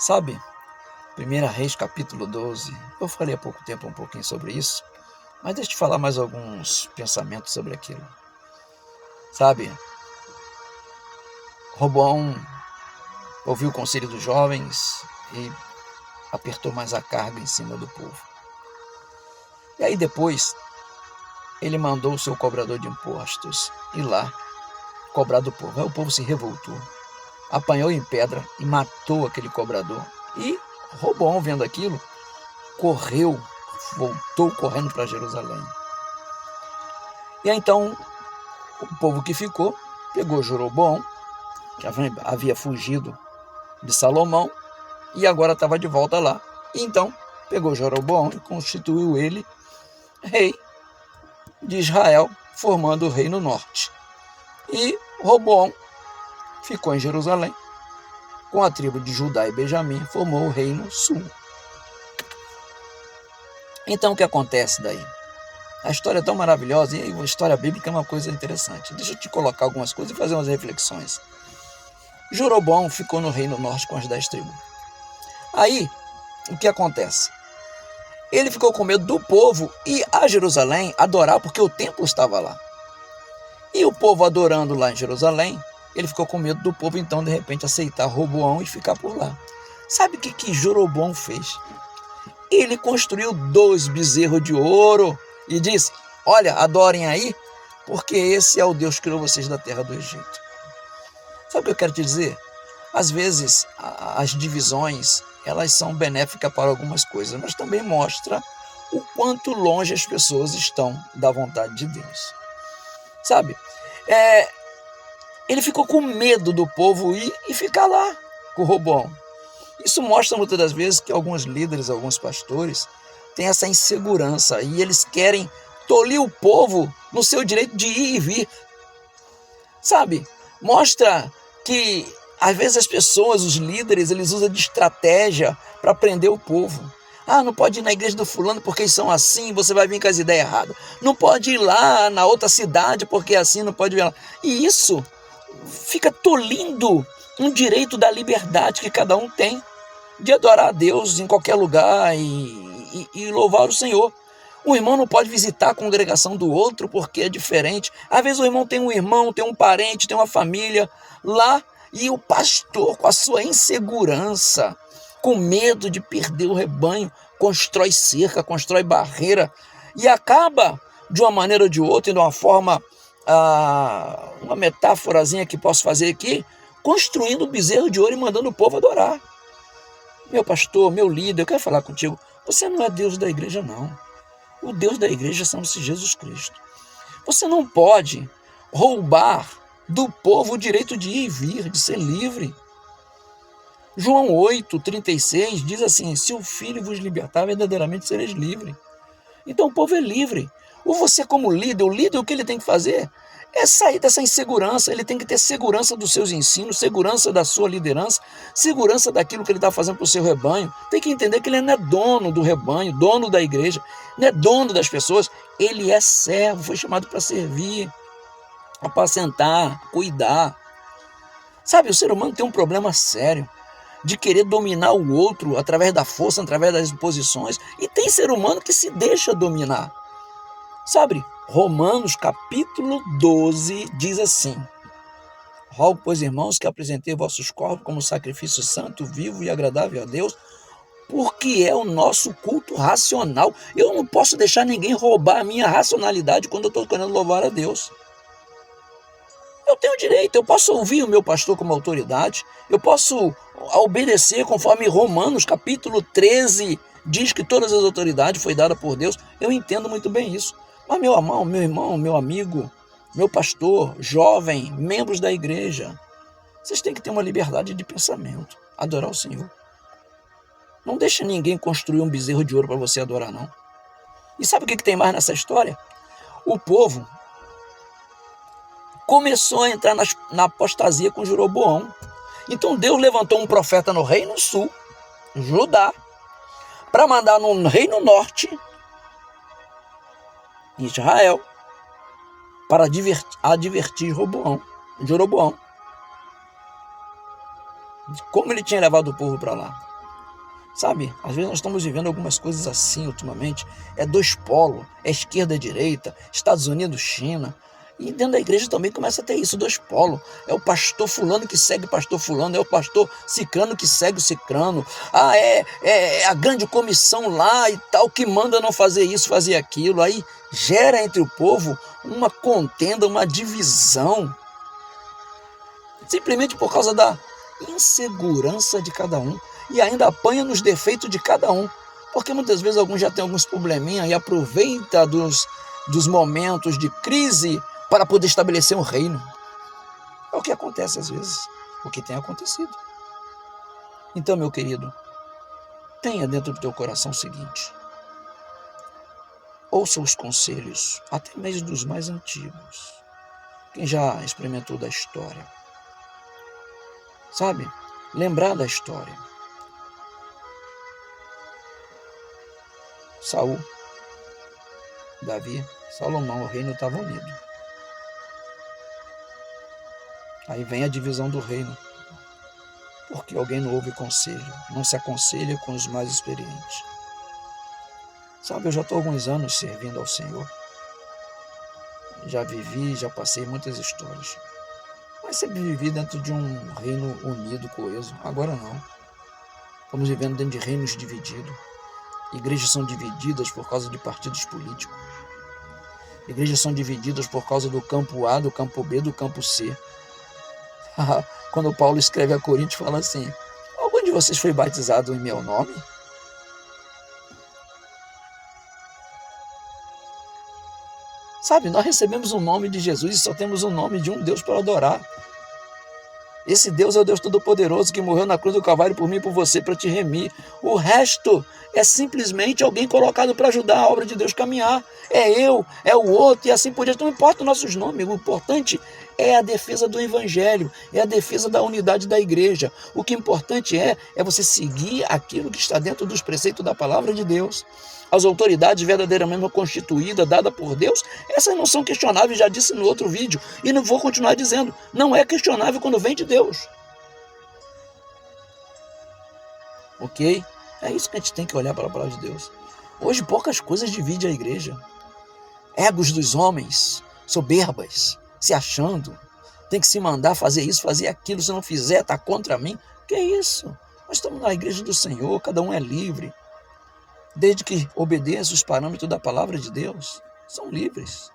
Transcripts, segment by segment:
Sabe, 1 Reis capítulo 12, eu falei há pouco tempo um pouquinho sobre isso, mas deixa eu te falar mais alguns pensamentos sobre aquilo. Sabe, Roboão ouviu o conselho dos jovens e apertou mais a carga em cima do povo. E aí depois, ele mandou o seu cobrador de impostos ir lá cobrar do povo. Aí o povo se revoltou, apanhou em pedra e matou aquele cobrador. E Roboão, vendo aquilo, voltou correndo para Jerusalém. E aí, então, o povo que ficou pegou Jeroboão, que havia fugido de Salomão, e agora estava de volta lá. E então, pegou Jeroboão e constituiu ele rei de Israel, formando o reino norte. E Roboão ficou em Jerusalém, com a tribo de Judá e Benjamim, formou o reino sul. Então, o que acontece daí? A história é tão maravilhosa, e a história bíblica é uma coisa interessante. Deixa eu te colocar algumas coisas e fazer umas reflexões. Jeroboão ficou no reino norte com as 10 tribos. Aí, o que acontece? Ele ficou com medo do povo ir a Jerusalém adorar, porque o templo estava lá. E o povo adorando lá em Jerusalém, ele ficou com medo do povo, então, de repente, aceitar Roboão e ficar por lá. Sabe o que Jeroboão fez? Ele construiu 2 bezerros de ouro e disse: olha, adorem aí, porque esse é o Deus que criou vocês da terra do Egito. Sabe o que eu quero te dizer? Às vezes, as divisões, elas são benéficas para algumas coisas, mas também mostra o quanto longe as pessoas estão da vontade de Deus. Sabe? Ele ficou com medo do povo ir e ficar lá com o Roboão. Isso mostra muitas das vezes que alguns líderes, alguns pastores, têm essa insegurança e eles querem tolir o povo no seu direito de ir e vir. Sabe? Mostra que às vezes as pessoas, os líderes, eles usam de estratégia para prender o povo. Ah, não pode ir na igreja do fulano porque eles são assim, você vai vir com as ideias erradas. Não pode ir lá na outra cidade porque é assim, não pode ir lá. E isso fica tolindo um direito da liberdade que cada um tem de adorar a Deus em qualquer lugar e louvar o Senhor. O irmão não pode visitar a congregação do outro porque é diferente. Às vezes o irmão tem um irmão, tem um parente, tem uma família lá, e o pastor, com a sua insegurança, com medo de perder o rebanho, constrói cerca, constrói barreira e acaba, de uma maneira ou de outra, de uma forma, uma metáforazinha que posso fazer aqui, construindo um bezerro de ouro e mandando o povo adorar. Meu pastor, meu líder, eu quero falar contigo, você não é Deus da igreja, não. O Deus da igreja chama-se Jesus Cristo. Você não pode roubar do povo o direito de ir e vir, de ser livre. João 8:36 diz assim: se o Filho vos libertar, verdadeiramente sereis livres. Então o povo é livre. Ou você, como líder, o líder, o que ele tem que fazer é sair dessa insegurança. Ele tem que ter segurança dos seus ensinos, segurança da sua liderança, segurança daquilo que ele está fazendo para o seu rebanho. Tem que entender que ele não é dono do rebanho, dono da igreja, não é dono das pessoas. Ele é servo, foi chamado para servir, apacentar, cuidar. Sabe, o ser humano tem um problema sério de querer dominar o outro através da força, através das imposições. E tem ser humano que se deixa dominar. Sabe, Romanos capítulo 12 diz assim: rogo, pois, irmãos, que apresentei vossos corpos como sacrifício santo, vivo e agradável a Deus, porque é o nosso culto racional. Eu não posso deixar ninguém roubar a minha racionalidade quando eu estou querendo louvar a Deus. Eu tenho direito, eu posso ouvir o meu pastor como autoridade, eu posso obedecer conforme Romanos capítulo 13 diz que todas as autoridades foi dada por Deus. Eu entendo muito bem isso. Mas meu irmão, meu amigo, meu pastor, jovem, membros da igreja, vocês têm que ter uma liberdade de pensamento, adorar o Senhor. Não deixe ninguém construir um bezerro de ouro para você adorar, não. E sabe o que tem mais nessa história? O povo começou a entrar na apostasia com Jeroboão. Então Deus levantou um profeta no reino sul, Judá, para mandar no reino norte, Israel, para advertir Jeroboão, como ele tinha levado o povo para lá. Sabe, às vezes nós estamos vivendo algumas coisas assim ultimamente. É dois polos, é esquerda e direita, Estados Unidos, China. E dentro da igreja também começa a ter isso, dois polos. É o pastor fulano que segue o pastor fulano, é o pastor cicrano que segue o cicrano. É a grande comissão lá e tal que manda não fazer isso, fazer aquilo. Aí gera entre o povo uma contenda, uma divisão. Simplesmente por causa da insegurança de cada um. E ainda apanha nos defeitos de cada um. Porque muitas vezes alguns já têm alguns probleminha e aproveita dos momentos de crise para poder estabelecer um reino. É o que acontece às vezes, o que tem acontecido. Então, meu querido, tenha dentro do teu coração o seguinte: ouça os conselhos, até mesmo dos mais antigos, quem já experimentou da história. Sabe? Lembrar da história. Saul, Davi, Salomão, o reino estava unido. Aí vem a divisão do reino, porque alguém não ouve conselho, não se aconselha com os mais experientes. Sabe, eu já estou há alguns anos servindo ao Senhor. Já vivi, já passei muitas histórias. Mas sempre vivi dentro de um reino unido, coeso. Agora não. Estamos vivendo dentro de reinos divididos. Igrejas são divididas por causa de partidos políticos. Igrejas são divididas por causa do campo A, do campo B, do campo C. Quando Paulo escreve a Coríntios, fala assim: algum de vocês foi batizado em meu nome? Sabe, nós recebemos o nome de Jesus e só temos o nome de um Deus para adorar. Esse Deus é o Deus Todo-Poderoso que morreu na cruz do Calvário por mim e por você para te remir. O resto é simplesmente alguém colocado para ajudar a obra de Deus caminhar. É eu, é o outro e assim por diante. Não importa os nossos nomes, o importante é a defesa do Evangelho, é a defesa da unidade da igreja. O que é importante é você seguir aquilo que está dentro dos preceitos da palavra de Deus. As autoridades verdadeiramente constituídas, dadas por Deus, essas não são questionáveis, já disse no outro vídeo, e não vou continuar dizendo, não é questionável quando vem de Deus. Ok? É isso que a gente tem que olhar para a palavra de Deus. Hoje poucas coisas dividem a igreja. Egos dos homens, soberbas, se achando, tem que se mandar fazer isso, fazer aquilo, se não fizer, está contra mim. Que isso? Nós estamos na igreja do Senhor, cada um é livre. Desde que obedeça os parâmetros da palavra de Deus, são livres.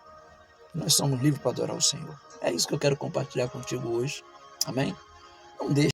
Nós somos livres para adorar o Senhor. É isso que eu quero compartilhar contigo hoje. Amém? Não deixe